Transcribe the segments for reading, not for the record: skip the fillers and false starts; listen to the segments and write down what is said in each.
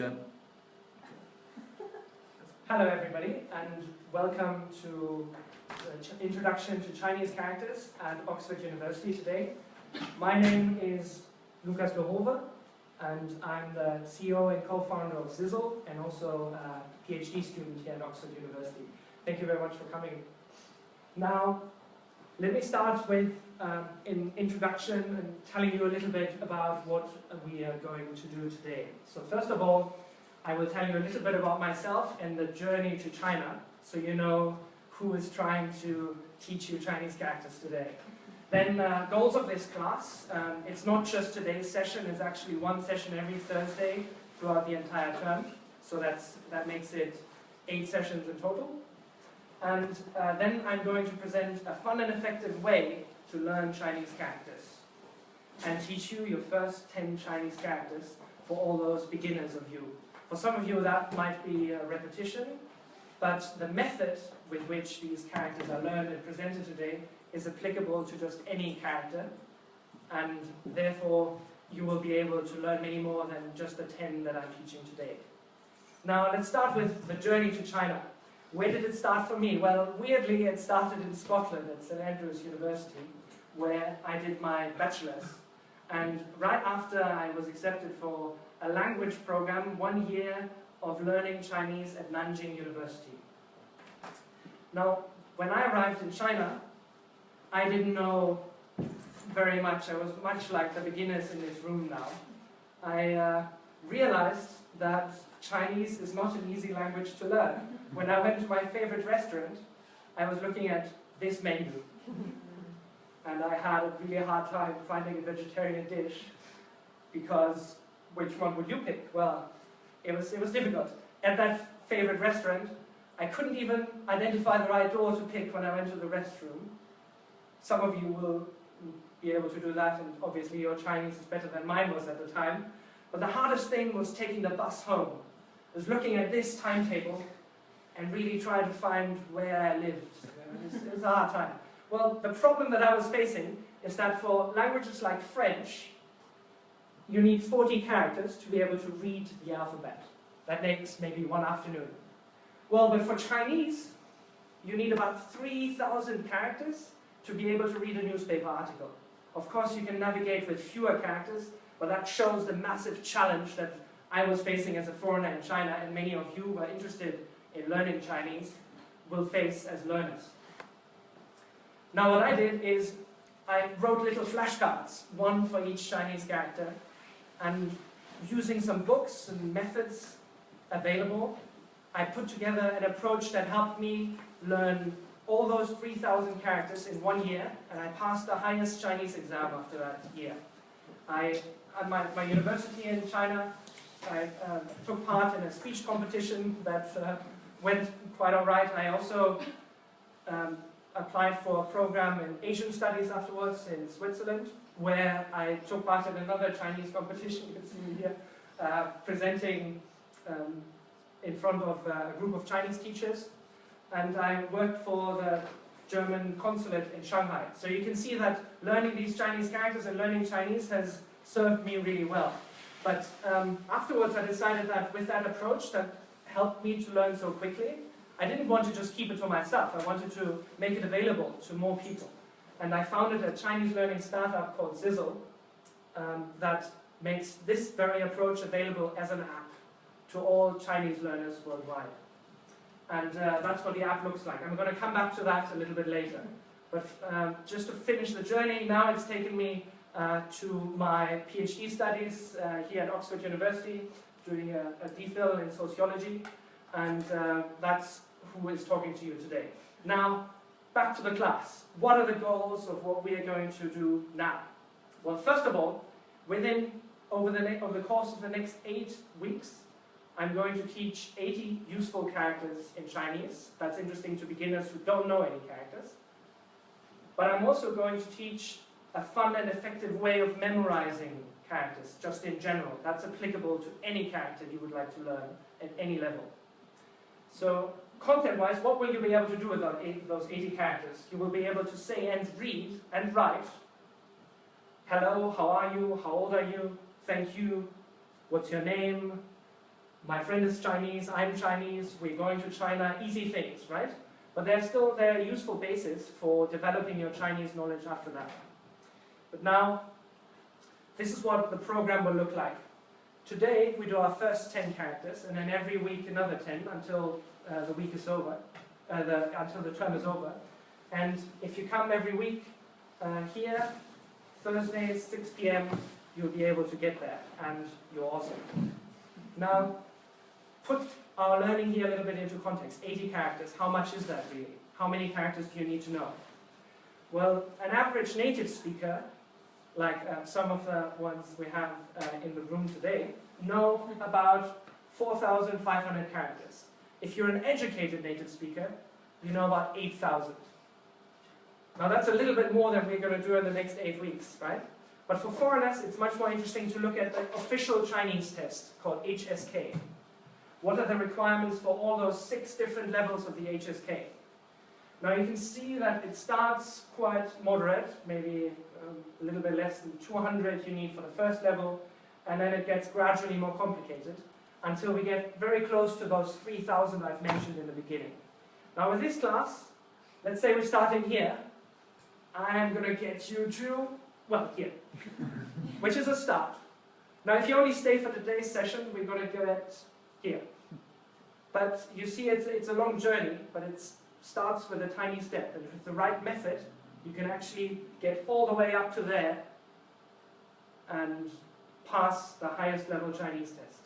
Chen. Hello everybody, and welcome to the Introduction to Chinese Characters at Oxford University today. My name is Lukas Lohove, and I'm the CEO and co-founder of Zizzle, and also a PhD student here at Oxford University. Thank you very much for coming. Now, let me start with an introduction and telling you a little bit about what we are going to do today. So first of all, I will tell you a little bit about myself and the journey to China, so you know who is trying to teach you Chinese characters today. Then goals of this class, it's not just today's session, it's actually one session every Thursday throughout the entire term, so that makes it 8 sessions in total. And then I'm going to present a fun and effective way to learn Chinese characters and teach you your first 10 Chinese characters for all those beginners of you. For some of you that might be a repetition, but the method with which these characters are learned and presented today is applicable to just any character, and therefore you will be able to learn many more than just the 10 that I'm teaching today. Now let's start with the journey to China. Where did it start for me? Well, weirdly it started in Scotland at St Andrews University, where I did my bachelor's. And right after I was accepted for a language program, 1 year of learning Chinese at Nanjing University. Now, when I arrived in China, I didn't know very much. I was much like the beginners in this room now. I realized that Chinese is not an easy language to learn. When I went to my favorite restaurant, I was looking at this menu. And I had a really hard time finding a vegetarian dish, because which one would you pick? Well, it was difficult. At that favorite restaurant, I couldn't even identify the right door to pick when I went to the restroom. Some of you will be able to do that, and obviously your Chinese is better than mine was at the time. But the hardest thing was taking the bus home. I was looking at this timetable and really trying to find where I lived. It was a hard time. Well, the problem that I was facing is that for languages like French, you need 40 characters to be able to read the alphabet. That makes maybe one afternoon. Well, but for Chinese, you need about 3,000 characters to be able to read a newspaper article. Of course, you can navigate with fewer characters, but that shows the massive challenge that I was facing as a foreigner in China, and many of you who are interested in learning Chinese will face as learners. Now what I did is I wrote little flashcards, one for each Chinese character, and using some books and methods available, I put together an approach that helped me learn all those 3,000 characters in 1 year, and I passed the highest Chinese exam after that year. At my university in China, I took part in a speech competition that went quite all right. I also applied for a program in Asian studies afterwards in Switzerland, where I took part in another Chinese competition. You can see me here presenting in front of a group of Chinese teachers, and I worked for the German consulate in Shanghai. So you can see that learning these Chinese characters and learning Chinese has served me really well. But afterwards I decided that with that approach that helped me to learn so quickly, I didn't want to just keep it to myself. I wanted to make it available to more people. And I founded a Chinese learning startup called Zizzle that makes this very approach available as an app to all Chinese learners worldwide. And that's what the app looks like. I'm going to come back to that a little bit later. But just to finish the journey, now it's taken me to my PhD studies here at Oxford University, doing a DPhil in sociology, and that's who is talking to you today. Now, back to the class. What are the goals of what we are going to do now? Well, first of all, over the course of the next 8 weeks, I'm going to teach 80 useful characters in Chinese. That's interesting to beginners who don't know any characters. But I'm also going to teach a fun and effective way of memorizing characters, just in general. That's applicable to any character you would like to learn at any level. So, content-wise, what will you be able to do with those 80 characters? You will be able to say and read and write, hello, how are you, how old are you, thank you, what's your name, my friend is Chinese, I'm Chinese, we're going to China, easy things, right? But they're a useful basis for developing your Chinese knowledge after that. But now, this is what the program will look like. Today, we do our first 10 characters, and then every week another 10 until the week is over, until the term is over. And if you come every week here, Thursday, 6 p.m., you'll be able to get there, and you're awesome. Now, put our learning here a little bit into context. 80 characters, how much is that really? How many characters do you need to know? Well, an average native speaker, like some of the ones we have in the room today, know about 4,500 characters. If you're an educated native speaker, you know about 8,000. Now that's a little bit more than we're going to do in the next 8 weeks, right? But for foreigners, it's much more interesting to look at the official Chinese test called HSK. What are the requirements for all those 6 different levels of the HSK? Now you can see that it starts quite moderate, maybe a little bit less than 200 you need for the first level, and then it gets gradually more complicated until we get very close to those 3,000 I've mentioned in the beginning. Now with this class, let's say we're starting here. I'm going to get you to, well, here, which is a start. Now if you only stay for today's session, we're going to get here. But you see it's a long journey, but it starts with a tiny step, and with the right method, you can actually get all the way up to there and pass the highest level Chinese test.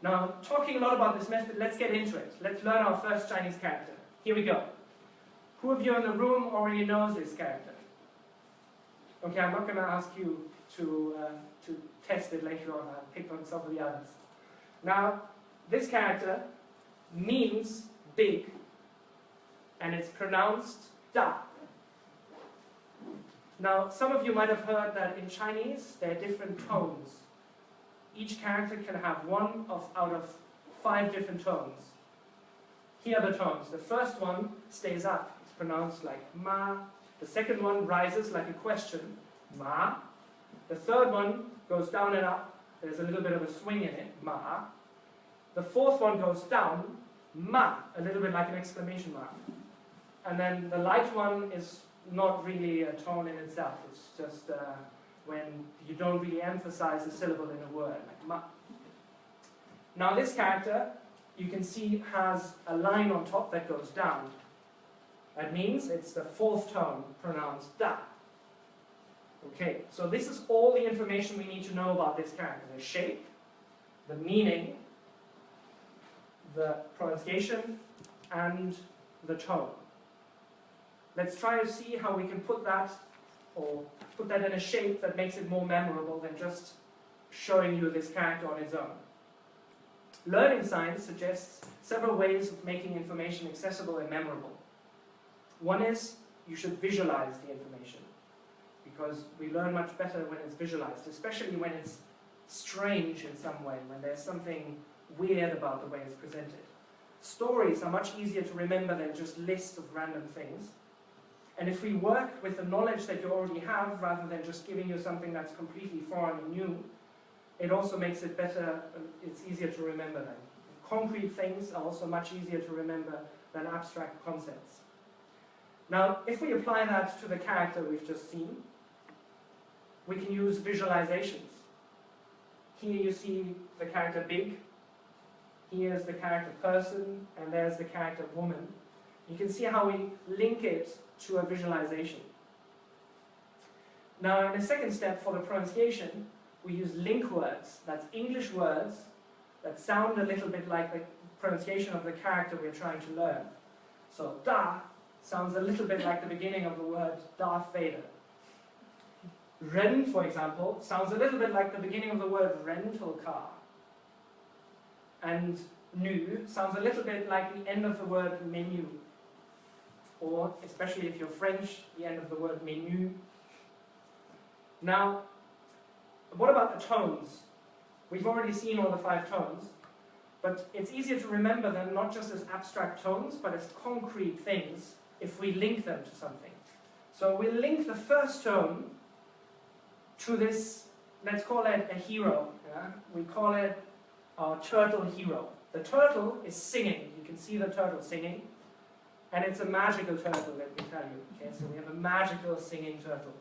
Now, talking a lot about this method, let's get into it. Let's learn our first Chinese character. Here we go. Who of you in the room already knows this character? Okay, I'm not going to ask you to test it later on. I'll pick on some of the others. Now, this character means big, and it's pronounced da. Now, some of you might have heard that in Chinese, there are different tones. Each character can have one out of 5 different tones. Here are the tones. The first one stays up. It's pronounced like ma. The second one rises like a question, ma. The third one goes down and up. There's a little bit of a swing in it, ma. The fourth one goes down, ma, a little bit like an exclamation mark. And then the light one is not really a tone in itself. It's just when you don't really emphasize a syllable in a word, like ma. Now this character, you can see, has a line on top that goes down. That means it's the 4th tone, pronounced da. Okay, so this is all the information we need to know about this character. The shape, the meaning, the pronunciation, and the tone. Let's try to see how we can put that in a shape that makes it more memorable than just showing you this character on its own. Learning science suggests several ways of making information accessible and memorable. One is you should visualize the information, because we learn much better when it's visualized, especially when it's strange in some way, when there's something weird about the way it's presented. Stories are much easier to remember than just lists of random things. And if we work with the knowledge that you already have, rather than just giving you something that's completely foreign and new, it also makes it better, it's easier to remember then. Concrete things are also much easier to remember than abstract concepts. Now, if we apply that to the character we've just seen, we can use visualizations. Here you see the character big, here's the character person, and there's the character woman. You can see how we link it to a visualization. Now, in the second step for the pronunciation, we use link words. That's English words that sound a little bit like the pronunciation of the character we're trying to learn. So, da sounds a little bit like the beginning of the word Darth Vader. Ren, for example, sounds a little bit like the beginning of the word rental car. And nu sounds a little bit like the end of the word menu. Or, especially if you're French, the end of the word menu. Now, what about the tones? We've already seen all the 5 tones, but it's easier to remember them not just as abstract tones, but as concrete things if we link them to something. So we'll link the first tone to this, let's call it a hero. Yeah? We call it our turtle hero. The turtle is singing. You can see the turtle singing. And it's a magical turtle, let me tell you. Okay, so we have a magical singing turtle.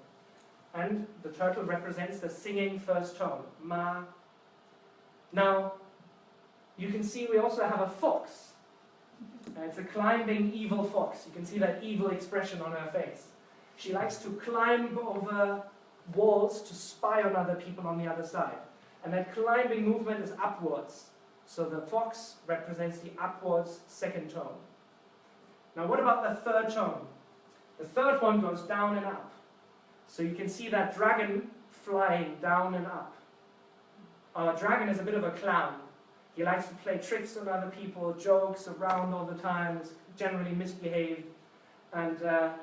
And the turtle represents the singing first tone, ma. Now, you can see we also have a fox. It's a climbing evil fox. You can see that evil expression on her face. She likes to climb over walls to spy on other people on the other side. And that climbing movement is upwards. So the fox represents the upwards second tone. Now what about the third tone? The third one goes down and up. So you can see that dragon flying down and up. Our dragon is a bit of a clown. He likes to play tricks on other people, jokes around all the time, is generally misbehaved. And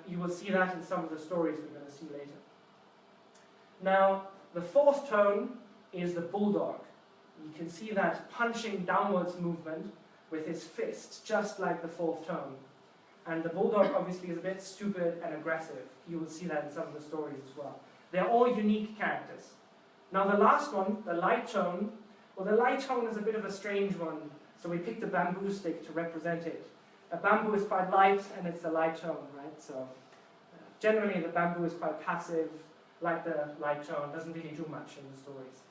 you will see that in some of the stories we're going to see later. Now, the fourth tone is the bulldog. You can see that punching downwards movement with his fists, just like the fourth tone. And the bulldog obviously is a bit stupid and aggressive. You will see that in some of the stories as well. They're all unique characters. Now the last one, the light tone, well, the light tone is a bit of a strange one, so we picked a bamboo stick to represent it. A bamboo is quite light, and it's a light tone, right? So generally the bamboo is quite passive, like the light tone, doesn't really do much in the stories.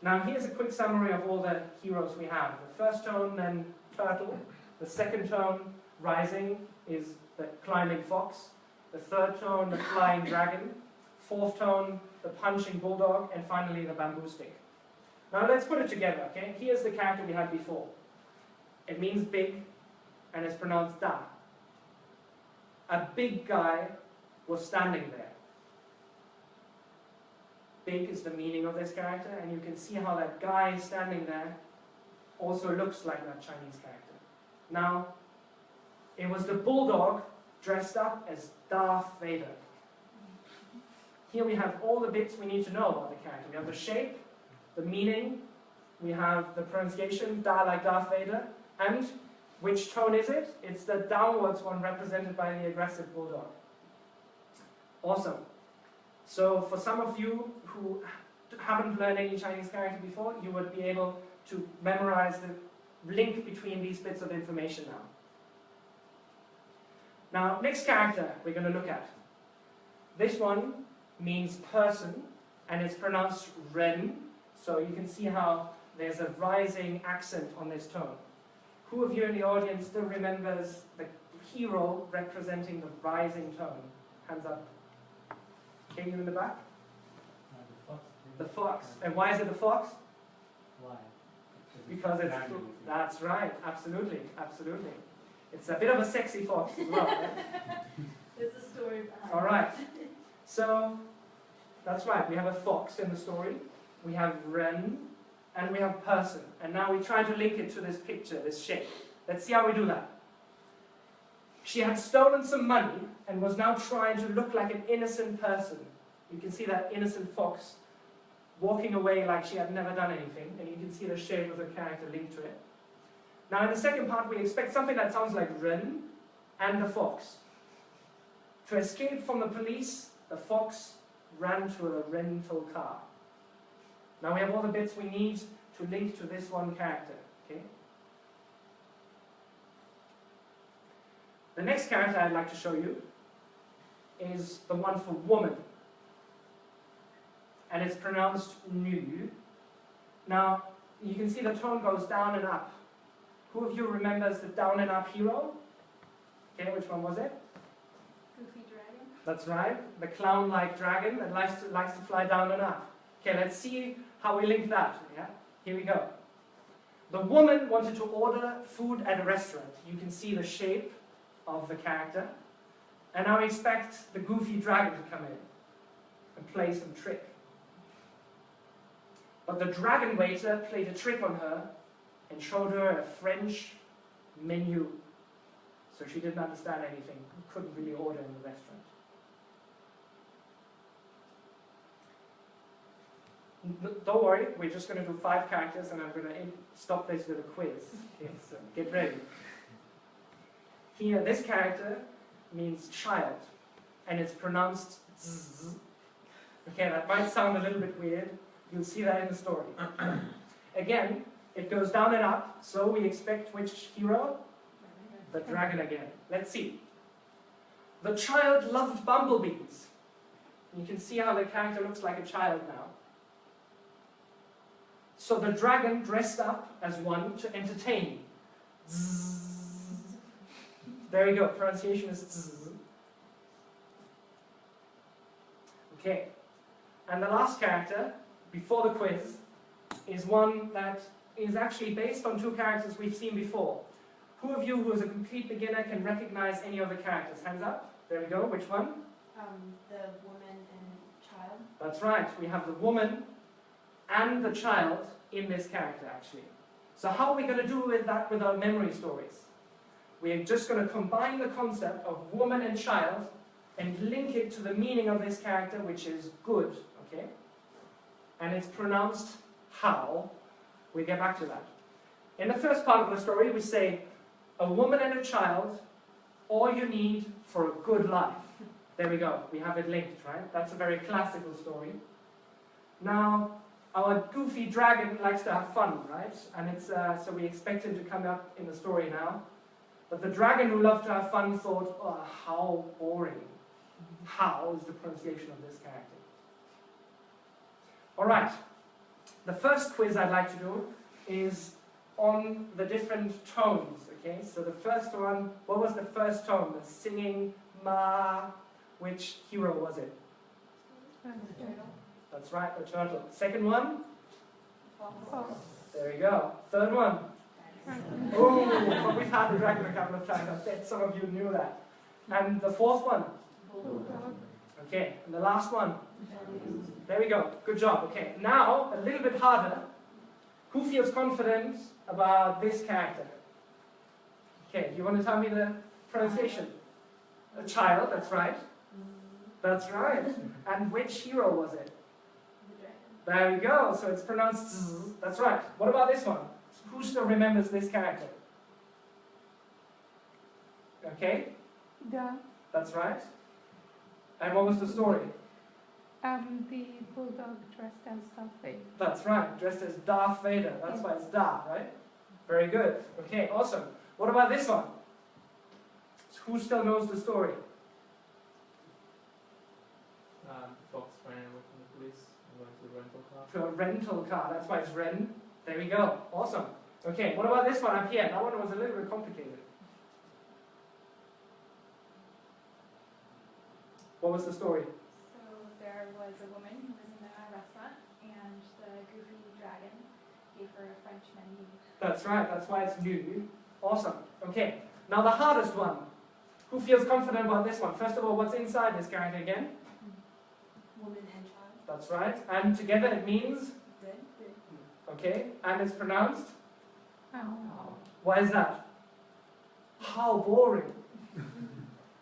Now here's a quick summary of all the heroes we have. The first tone, then turtle. The second tone, rising, is the climbing fox. The third tone, the flying dragon. Fourth tone, the punching bulldog. And finally, the bamboo stick. Now let's put it together, okay? Here's the character we had before. It means big, and it's pronounced da. A big guy was standing there. Big is the meaning of this character, and you can see how that guy standing there also looks like that Chinese character. Now, it was the bulldog dressed up as Darth Vader. Here we have all the bits we need to know about the character. We have the shape, the meaning, we have the pronunciation, da like Darth Vader, and which tone is it? It's the downwards one represented by the aggressive bulldog. Awesome. So for some of you who haven't learned any Chinese character before, you would be able to memorize the link between these bits of information now. Now, next character we're going to look at. This one means person, and it's pronounced ren, so you can see how there's a rising accent on this tone. Who of you in the audience still remembers the hero representing the rising tone? Hands up. Okay, you in the back? The fox. The fox. And why is it the fox? Why? Because it's... That's right, absolutely, absolutely. It's a bit of a sexy fox as well, right? There's a story behind it. All right. So, that's right, we have a fox in the story, we have ren, and we have person. And now we try to link it to this picture, this shape. Let's see how we do that. She had stolen some money and was now trying to look like an innocent person. You can see that innocent fox walking away like she had never done anything, and you can see the shape of the character linked to it. Now in the second part we expect something that sounds like ren and the fox. To escape from the police, the fox ran to a rental car. Now we have all the bits we need to link to this one character. Okay? The next character I'd like to show you is the one for woman. And it's pronounced nu. Now, you can see the tone goes down and up. Who of you remembers the down and up hero? Okay, which one was it? Goofy dragon. That's right, the clown-like dragon that likes to fly down and up. Okay, let's see how we link that. Yeah? Here we go. The woman wanted to order food at a restaurant. You can see the shape of the character. And now we expect the goofy dragon to come in and play some trick. But the dragon waiter played a trick on her and showed her a French menu. So she didn't understand anything, couldn't really order in the restaurant. Don't worry, we're just going to do 5 characters and I'm going to stop this with a quiz. Okay, so get ready. Here, this character means child, and it's pronounced zzz. Okay, that might sound a little bit weird. You'll see that in the story. Again, It goes down and up, so we expect which hero? The dragon again. Let's see. The child loved bumblebees. You can see how the character looks like a child now. So the dragon dressed up as one to entertain. Zzz. There we go. Pronunciation is zzz. Okay. And the last character, before the quiz, is one that is actually based on two characters we've seen before. Who of you who is a complete beginner can recognize any of the characters? Hands up. There we go. Which one? The woman and child. That's right. We have the woman and the child in this character, actually. So how are we going to do with that with our memory stories? We're just going to combine the concept of woman and child and link it to the meaning of this character, which is good, okay? And it's pronounced how. We'll get back to that. In the first part of the story, we say, a woman and a child, all you need for a good life. There we go. We have it linked, right? That's a very classical story. Now, our goofy dragon likes to have fun, right? And it's so we expect him to come up in the story now. But the dragon who loved to have fun thought, oh, how boring. How is the pronunciation of this character? All right. The first quiz I'd like to do is on the different tones, okay? So the first one, what was the first tone? The singing ma, which hero was it? That's right, the turtle. Second one? Fox. There you go. Third one? Oh, but we've had the dragon a couple of times. I bet some of you knew that. And the fourth one? Okay, and the last one? There we go. Good job. Okay, now a little bit harder. Who feels confident about this character? Okay, you want to tell me the pronunciation? A child, that's right. That's right. And which hero was it? There we go. So it's pronounced zzz. That's right. What about this one? Who still remembers this character? Okay, The that's right. And what was the story? the bulldog dressed as Darth Vader. That's right, dressed as Darth Vader. That's why it's Da, right? Very good. Okay, awesome. What about this one? Who still knows the story? Fox ran away from the police and went to the rental car. To a rental car. That's why it's Ren. There we go. Awesome. Okay, what about this one up here? That one was a little bit complicated. What was the story? So there was a woman who was in a restaurant, and the goofy dragon gave her a French menu. That's right, that's why it's new. Awesome. Okay, now the hardest one. Who feels confident about this one? First of all, what's inside this character again? Woman and child. That's right. And together it means? Good. Okay, and it's pronounced? Ow. Why is that? How boring.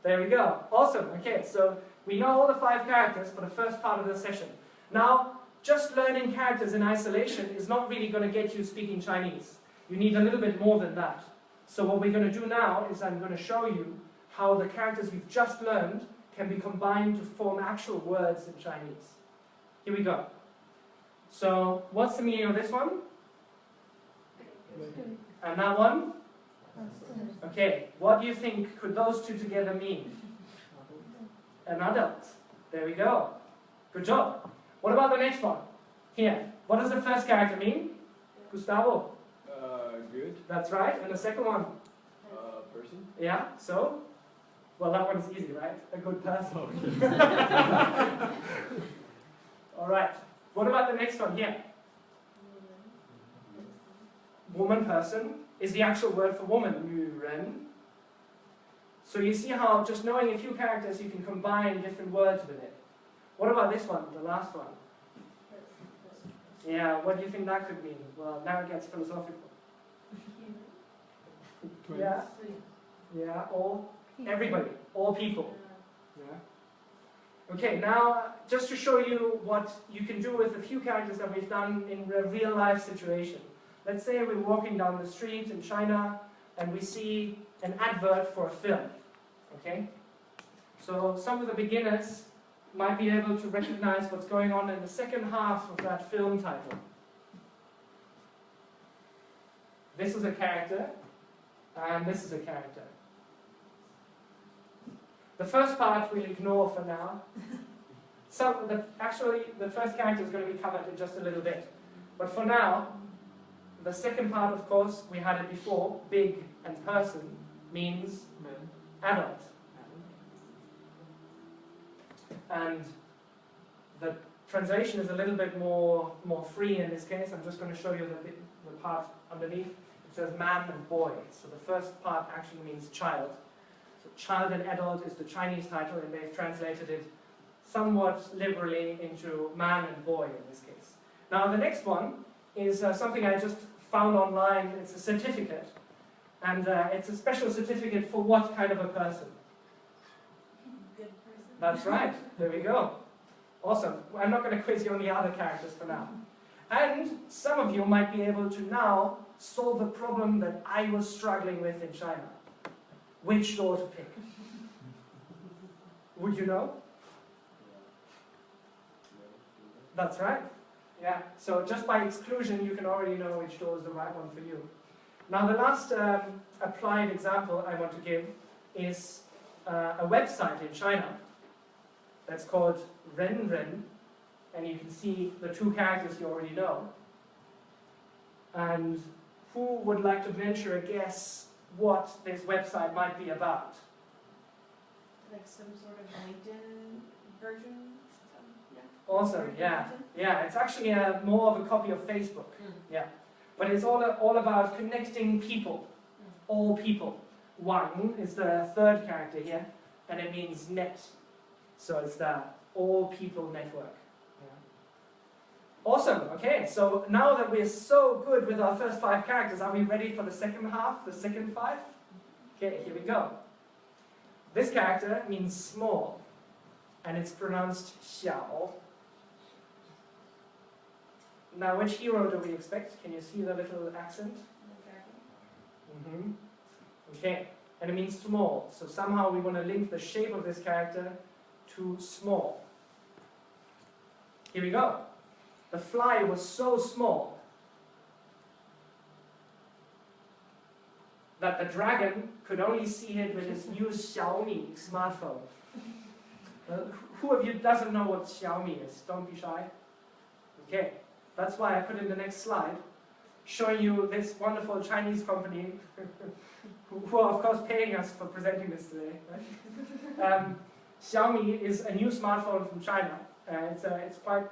There we go. Awesome. Okay, so we know all the 5 characters for the first part of the session. Now, just learning characters in isolation is not really going to get you speaking Chinese. You need a little bit more than that. So what we're going to do now is I'm going to show you how the characters you've just learned can be combined to form actual words in Chinese. Here we go. So, what's the meaning of this one? And that one? Okay, what do you think could those two together mean? An adult. There we go. Good job. What about the next one? Here. What does the first character mean? Gustavo. Good. That's right. And the second one? Person. Yeah, so? Well, that one's easy, right? A good person. All right. What about the next one here? Woman, person is the actual word for woman, 女人. So you see how just knowing a few characters you can combine different words with it. What about this one, the last one? Yeah, what do you think that could mean? Well, now it gets philosophical. Yeah, yeah, all, everybody, all people. Yeah. Okay, now just to show you what you can do with a few characters that we've done in a real life situation. Let's say we're walking down the street in China and we see an advert for a film. Okay? So some of the beginners might be able to recognize what's going on in the second half of that film title. this is a character, and this is a character. The first part we'll ignore for now. Actually, the first character is going to be covered in just a little bit. But for now, the second part, of course, we had it before, big and person, means adult. And the translation is a little bit more free in this case. I'm just going to show you the part underneath. It says man and boy. So the first part actually means child. So child and adult is the Chinese title, and they've translated it somewhat liberally into man and boy in this case. Now the next one is something I just found online. It's a certificate. And it's a special certificate for what kind of a person? Good person. That's right. There we go. Awesome. I'm not going to quiz you on the other characters for now. And some of you might be able to now solve a problem that I was struggling with in China. Which door to pick? Would you know? That's right. Yeah. So just by exclusion, you can already know which door is the right one for you. Now the last applied example I want to give is a website in China that's called Ren, and you can see the two characters you already know. And who would like to venture a guess what this website might be about? Like some sort of LinkedIn version? Awesome, yeah. Yeah, it's actually more of a copy of Facebook. Yeah. But it's all about connecting people, all people. Wang is the third character here, and it means net. So it's the all people network. Yeah. Awesome, okay, so now that we're so good with our first 5 characters, are we ready for the second half, the second 5? Okay, here we go. This character means small, and it's pronounced xiao. Now, which hero do we expect? Can you see the little accent? Okay, and it means small. So somehow we want to link the shape of this character to small. Here we go. The fly was so small that the dragon could only see it with his new Xiaomi smartphone. Who of you doesn't know what Xiaomi is? Don't be shy. Okay. That's why I put in the next slide, showing you this wonderful Chinese company, who are of course paying us for presenting this today. Right? Xiaomi is a new smartphone from China. It's quite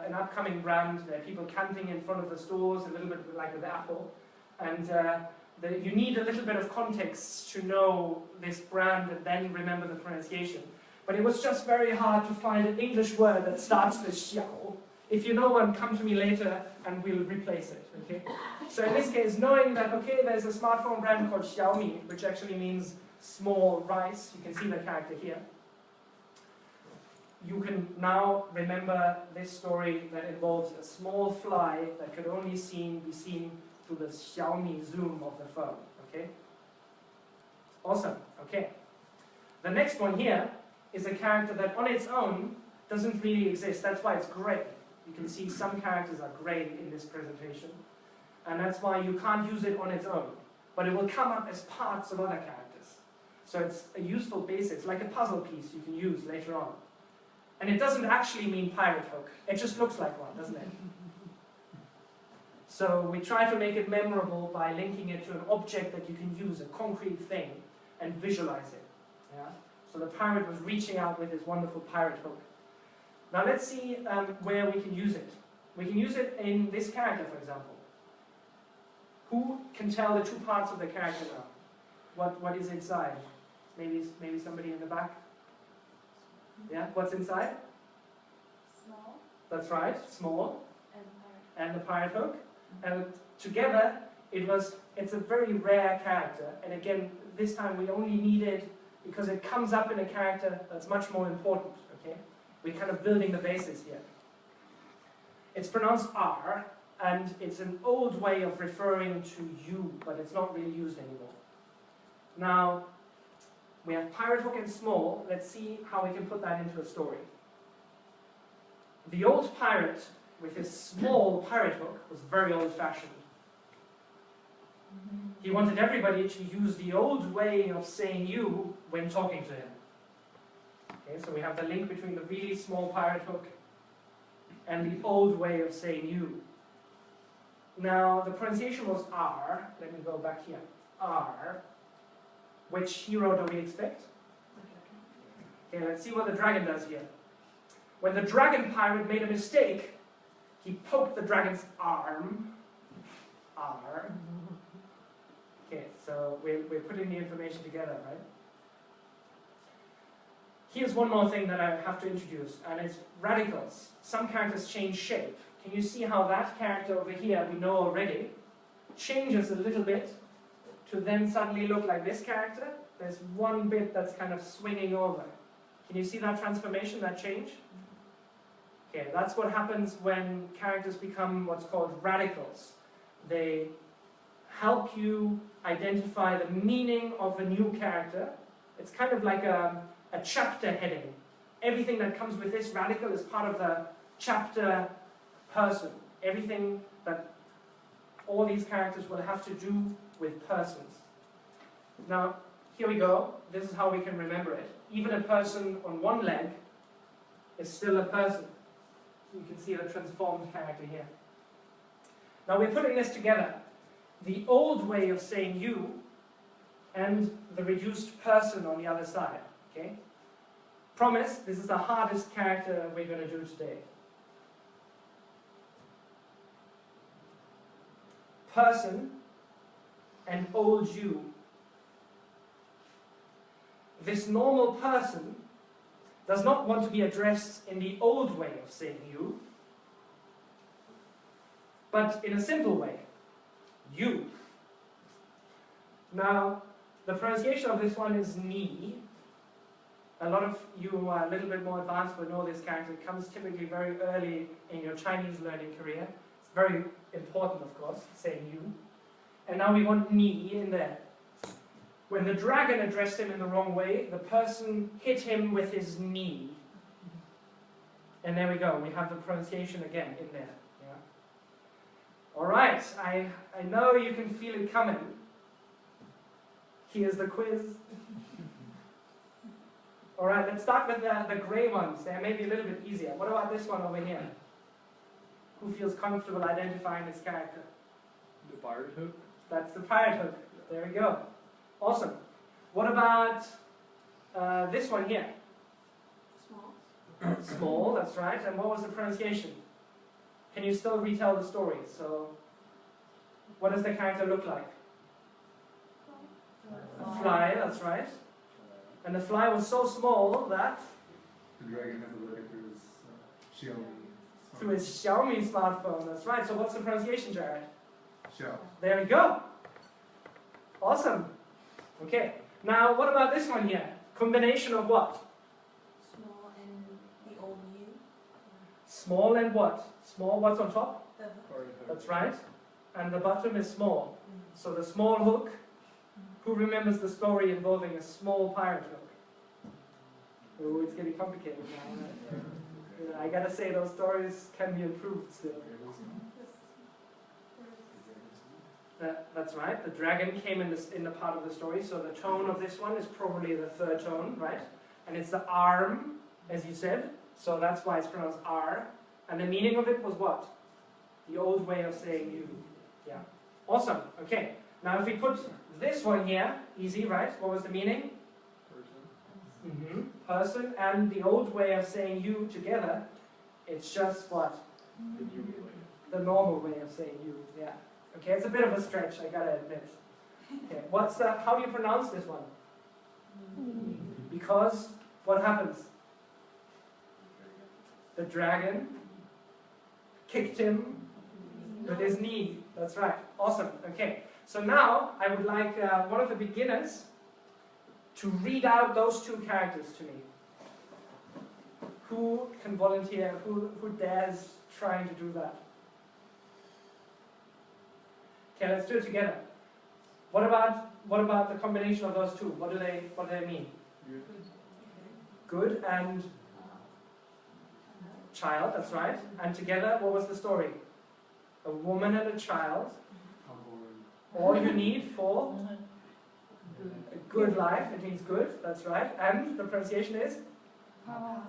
an upcoming brand. There are people camping in front of the stores, a little bit like with Apple. And you need a little bit of context to know this brand and then remember the pronunciation. But it was just very hard to find an English word that starts with Xiao. If you know one, come to me later and we'll replace it, okay? So in this case, knowing that, okay, there's a smartphone brand called Xiaomi, which actually means small rice, you can see the character here. You can now remember this story that involves a small fly that could only be seen through the Xiaomi zoom of the phone, okay? Awesome, okay. The next one here is a character that on its own doesn't really exist, that's why it's gray. You can see some characters are gray in this presentation, and that's why you can't use it on its own, but it will come up as parts of other characters. So it's a useful basics, like a puzzle piece you can use later on. And it doesn't actually mean pirate hook, it just looks like one, doesn't it? So we try to make it memorable by linking it to an object that you can use, a concrete thing, and visualize it. Yeah? So the pirate was reaching out with his wonderful pirate hook. Now let's see where we can use it. We can use it in this character, for example. Who can tell the two parts of the character now? What is inside? Maybe somebody in the back? Yeah, what's inside? Small. That's right, small. And pirate. And the pirate hook. And together, it's a very rare character. And again, this time we only need it because it comes up in a character that's much more important, okay? We're kind of building the basis here. It's pronounced R, and it's an old way of referring to you, but it's not really used anymore. Now, we have pirate hook and small. Let's see how we can put that into a story. The old pirate with his small pirate hook was very old-fashioned. He wanted everybody to use the old way of saying you when talking to him. Okay, so we have the link between the really small pirate hook and the old way of saying you. Now, the pronunciation was R. Let me go back here. R. Which hero do we expect? Okay, let's see what the dragon does here. When the dragon pirate made a mistake, he poked the dragon's arm. R. Okay, so we're putting the information together, right? Here's one more thing that I have to introduce, and it's radicals. Some characters change shape. Can you see how that character over here, we know already, changes a little bit to then suddenly look like this character? There's one bit that's kind of swinging over. Can you see that transformation, that change? Okay, that's what happens when characters become what's called radicals. They help you identify the meaning of a new character. It's kind of like a chapter heading. Everything that comes with this radical is part of the chapter person. Everything that all these characters will have to do with persons. Now, here we go. This is how we can remember it. Even a person on one leg is still a person. You can see the transformed character here. Now we're putting this together. The old way of saying you and the reduced person on the other side. Okay? Promise, this is the hardest character we're going to do today. Person and old you. This normal person does not want to be addressed in the old way of saying you, but in a simple way, you. Now, the pronunciation of this one is ni. A lot of you who are a little bit more advanced will know this character. It comes typically very early in your Chinese learning career. It's very important, of course, saying you. And now we want ni in there. When the dragon addressed him in the wrong way, the person hit him with his knee. And there we go, we have the pronunciation again in there. Yeah. All right, I know you can feel it coming. Here's the quiz. All right, let's start with the grey ones. They may be a little bit easier. What about this one over here? Who feels comfortable identifying this character? The pirate hook? That's the pirate hook. There we go. Awesome. What about this one here? Small. Small, that's right. And what was the pronunciation? Can you still retell the story? So, what does the character look like? A fly, that's right. And the fly was so small that the dragon had to look at his Xiaomi. through his Xiaomi smartphone, that's right. So what's the pronunciation, Jared? Xiao. There we go. Awesome. Okay. Now, what about this one here? Combination of what? Small and the old you. Small and what? Small, what's on top? The Pirate hook. That's right. And the bottom is small. So the small hook. Who remembers the story involving a small pirate hook? Oh, it's getting complicated now, right? Yeah, I gotta say, those stories can be improved still. That's right. The dragon came in the part of the story, so the tone of this one is probably the third tone, right? And it's the arm, as you said, so that's why it's pronounced R. And the meaning of it was what? The old way of saying you. Yeah. Awesome. Okay. Now if we put this one here, easy, right? What was the meaning? Person. Person and the old way of saying you together, it's just what? The new way. The normal way of saying you, yeah. Okay, it's a bit of a stretch, I gotta admit. Okay, how do you pronounce this one? Because, what happens? The dragon kicked him with his knee. That's right, awesome, okay. So now, I would like one of the beginners to read out those two characters to me. Who can volunteer? Who dares trying to do that? Okay, let's do it together. What about the combination of those two? What do they mean? Good and child, that's right. And together, what was the story? A woman and a child All you need for a good life. It means good, that's right. And the pronunciation is?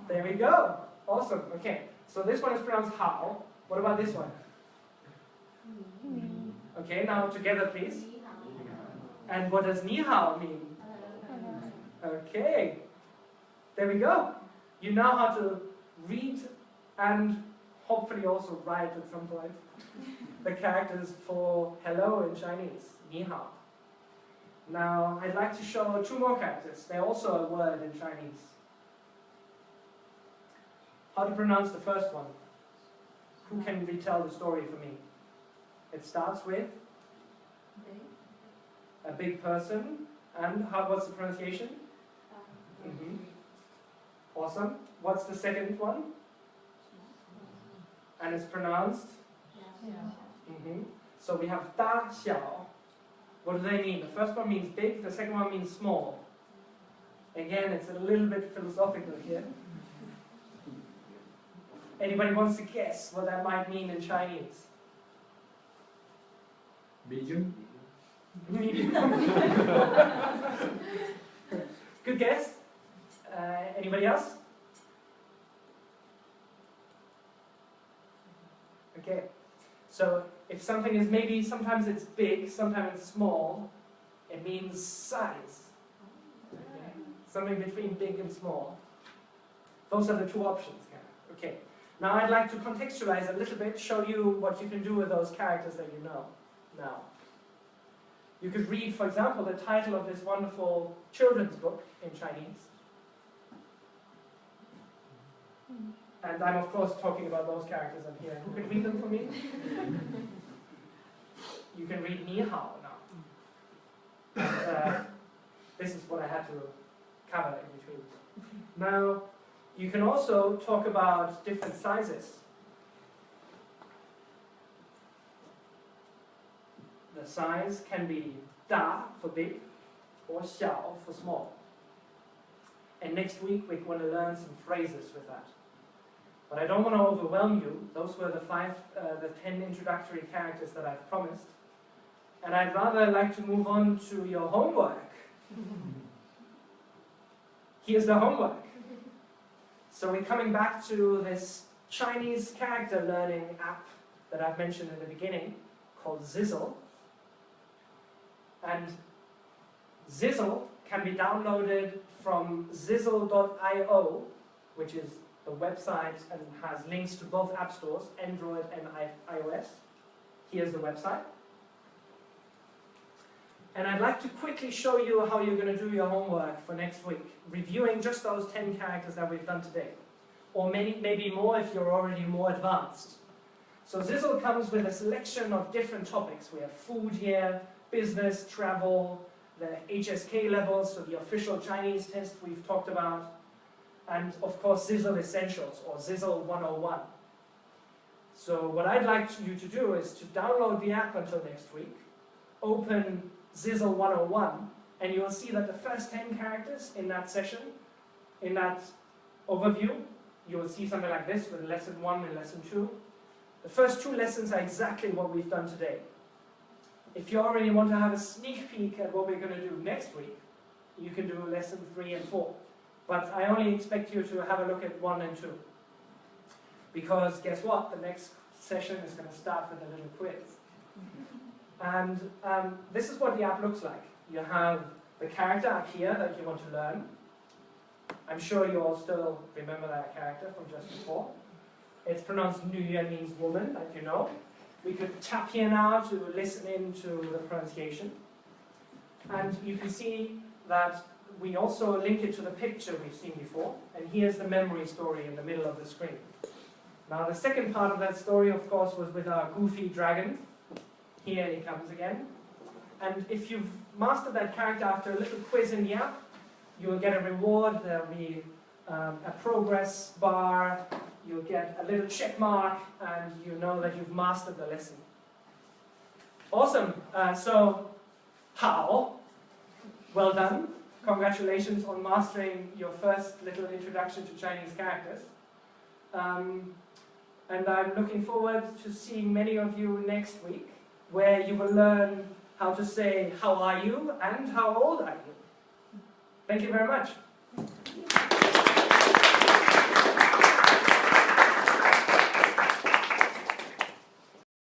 There we go. Awesome. Okay. So this one is pronounced how. What about this one? Okay, now together please. And what does ni hao mean? Okay. There we go. You know how to read and hopefully also write at some point the characters for hello in Chinese, ni hao. Now, I'd like to show 2 more characters. They're also a word in Chinese. How to pronounce the first one? Who can retell the story for me? It starts with a big person. And what's the pronunciation? Awesome. What's the second one? And it's pronounced? So we have da, xiao. What do they mean? The first one means big, the second one means small. Again, it's a little bit philosophical here. Anybody wants to guess what that might mean in Chinese? Medium. Medium. Good guess. Anybody else? Okay. So if something is maybe, sometimes it's big, sometimes it's small, it means size. Okay. Something between big and small. Those are the 2 options. Okay. Now I'd like to contextualize a little bit, show you what you can do with those characters that you know now. You could read, for example, the title of this wonderful children's book in Chinese. And I'm of course talking about those characters up here. Who can read them for me? You can read ni hao now. And, this is what I had to cover in between. Now, you can also talk about different sizes. The size can be da for big or xiao for small. And next week we're going to learn some phrases with that. But I don't want to overwhelm you. Those were the 10 introductory characters that I've promised. And I'd rather like to move on to your homework. Here's the homework. So we're coming back to this Chinese character learning app that I've mentioned in the beginning, called Zizzle. And Zizzle can be downloaded from zizzle.io, which is the website and has links to both app stores, Android and iOS. Here's the website. And I'd like to quickly show you how you're going to do your homework for next week, reviewing just those 10 characters that we've done today. Or maybe more if you're already more advanced. So Zizzle comes with a selection of different topics. We have food here, business, travel, the HSK levels, so the official Chinese test we've talked about, and of course Zizzle Essentials, or Zizzle 101. So what I'd like you to do is to download the app until next week, open Zizzle 101, and you'll see that the first 10 characters in that session, in that overview, you will see something like this with lesson 1 and lesson 2. The first 2 lessons are exactly what we've done today. If you already want to have a sneak peek at what we're going to do next week, you can do lesson 3 and 4. But I only expect you to have a look at 1 and 2. Because guess what? The next session is going to start with a little quiz. And this is what the app looks like. You have the character up here that you want to learn. I'm sure you all still remember that character from just before. It's pronounced Nuye, means woman, like you know. We could tap here now to listen in to the pronunciation. And you can see that we also link it to the picture we've seen before. And here's the memory story in the middle of the screen. Now the second part of that story, of course, was with our goofy dragon. Here he comes again. And if you've mastered that character after a little quiz in the app, you will get a reward. There'll be a progress bar. You'll get a little check mark, and you know that you've mastered the lesson. Awesome. So, how? Well done. Congratulations on mastering your first little introduction to Chinese characters. And I'm looking forward to seeing many of you next week, where you will learn how to say how are you and how old are you. Thank you very much.